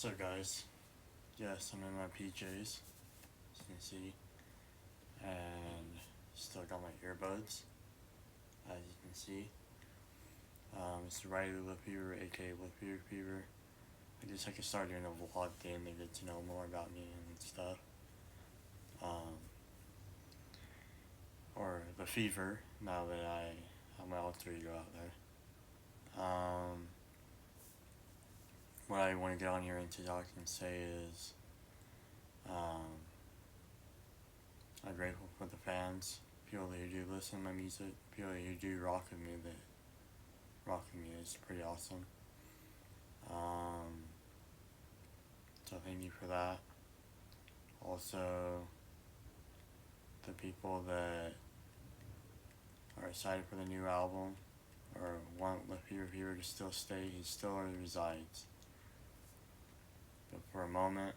So guys, yes, I'm in my PJs, as you can see, and still got my earbuds, as you can see. It's Riley Lip Fever, aka Lip Fever. I guess I could start doing a vlog thing to get to know more about me and stuff. Um, or the fever, now that I have my alter ego out there. What I want to get on here and to talk and say is, I'm grateful for the fans, people who do listen to my music, people who do rock with me. That rock with me is pretty awesome. So thank you for that. Also, the people that are excited for the new album or want the Fever to still stay, he still resides. But for a moment,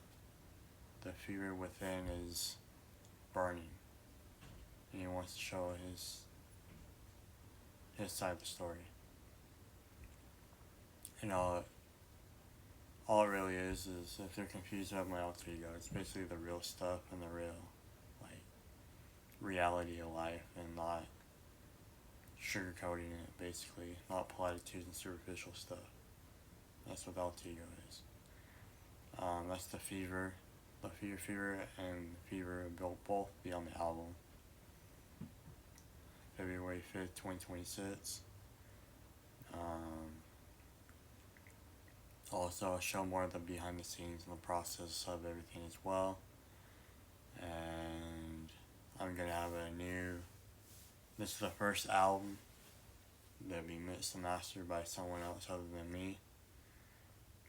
the fever within is burning, and he wants to show his side of the story. And all it really is if they're confused about my alter ego, it's basically the real stuff and the real, like, reality of life, and not sugarcoating it, basically, not platitudes and superficial stuff. That's what alter ego is. That's the fever. The fever and fever will both be on the album. February 5th, 2026. Also, I'll show more of the behind the scenes and the process of everything as well. And I'm gonna have this is the first album that be mixed and mastered by someone else other than me.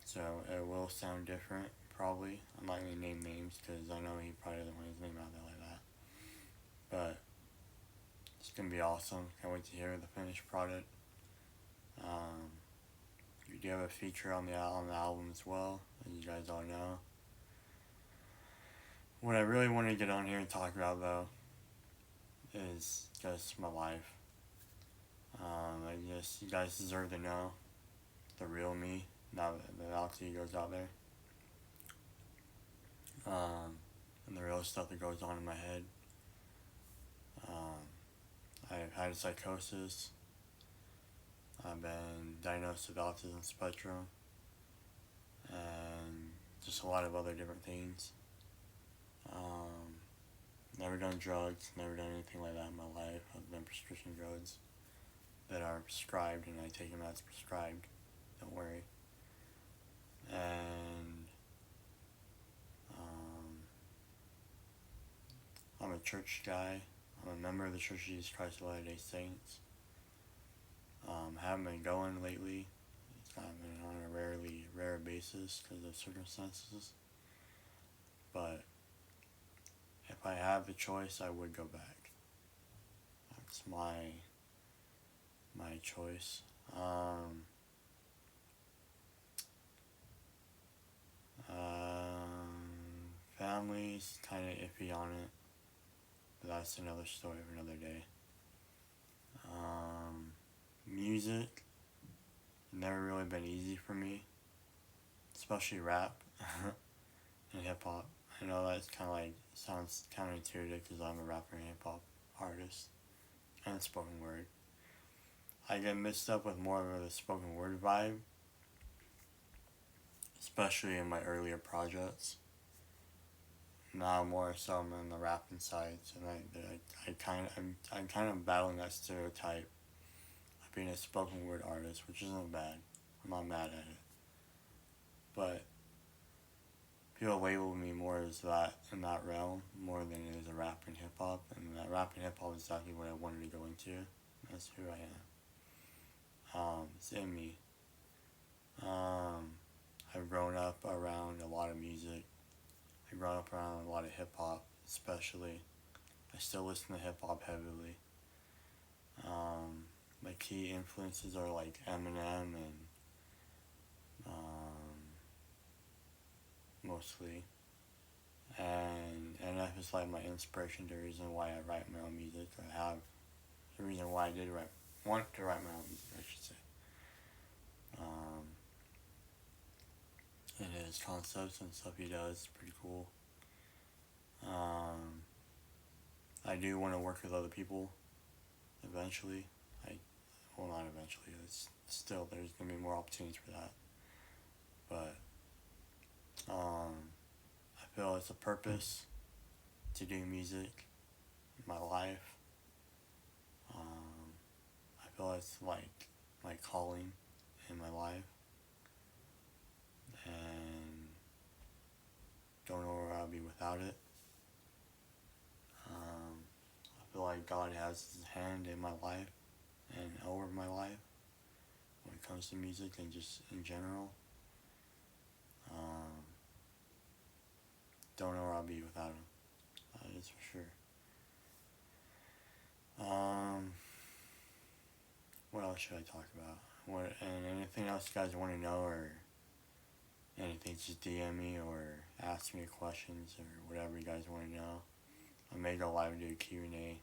So it will sound different, probably. I'm not gonna name names because I know he probably doesn't want his name out there like that. But it's gonna be awesome. Can't wait to hear the finished product. We do have a feature on the album as well, as you guys all know. What I really want to get on here and talk about, though, is just my life. I guess you guys deserve to know the real me, now that the alter ego's out there. And the real stuff that goes on in my head. I've had psychosis. I've been diagnosed with autism spectrum, and just a lot of other different things. Never done drugs, never done anything like that in my life, other than prescription drugs that are prescribed, and I take them as prescribed, don't worry. And I'm a church guy. I'm a member of the Church of Jesus Christ of Latter-day Saints. Haven't been going lately. It's kind of been on a rare basis because of circumstances. But if I have the choice, I would go back. That's my choice. Family's kind of iffy on it, but that's another story for another day. Music, never really been easy for me, especially rap and hip hop. I know that's kind of like sounds counterintuitive because I'm a rapper and hip hop artist and spoken word. I get mixed up with more of a spoken word vibe, especially in my earlier projects. Now more so I'm on the rapping side, so I'm kind of battling that stereotype of being a spoken word artist, which isn't bad. I'm not mad at it, but people label me more as that in that realm more than it is a rapper and hip hop, and that rap and hip hop is exactly what I wanted to go into. That's who I am. It's in me. I've grown up around a lot of music. I've grown up around a lot of hip hop, especially. I still listen to hip hop heavily. My key influences are like Eminem and mostly. And NF is like my inspiration, the reason why I write my own music. The reason why I want to write my own music, I should say. It his concepts and stuff he does is pretty cool. I do want to work with other people eventually. Well, not eventually. It's still, there's gonna be more opportunities for that. But I feel it's a purpose to do music in my life. I feel it's like my calling in my life, and don't know where I'll be without it. I feel like God has his hand in my life and over my life when it comes to music and just in general. Don't know where I'll be without him. That is for sure. What else should I talk about? And anything else you guys want to know, or anything, just DM me or ask me questions or whatever you guys want to know. I may go live and do a Q&A,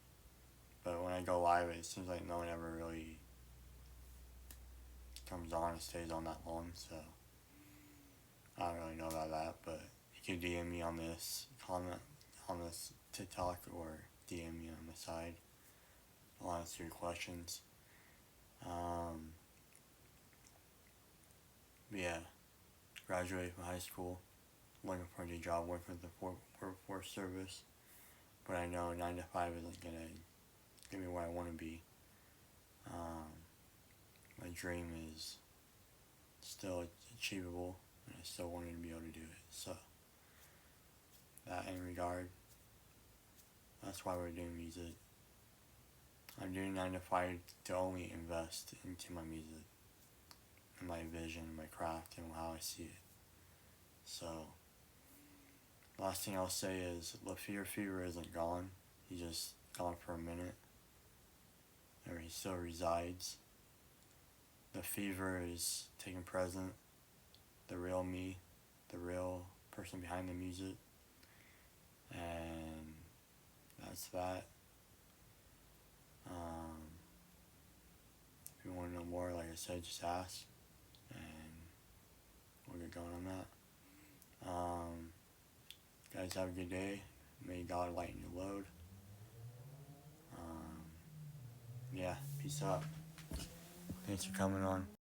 but when I go live, it seems like no one ever really comes on and stays on that long, so I don't really know about that. But you can DM me on this comment on this TikTok, or DM me on the side. I'll answer your questions. But yeah, graduated from high school, looking for a new job, working for the workforce service. But I know 9 to 5 isn't gonna get me where I want to be. My dream is still achievable, and I still wanted to be able to do it. So, that in regard, that's why we're doing music. I'm doing 9 to 5 to only invest into my music, and my vision, my craft, and how I see it. So, last thing I'll say is, FEVR isn't gone. He's just gone for a minute, or he still resides. The fever is taking present, the real me, the real person behind the music, and that's that. If you want to know more, like I said, just ask, and we'll get going on that. Guys, have a good day. May God lighten your load. Yeah, peace out. Thanks for coming on.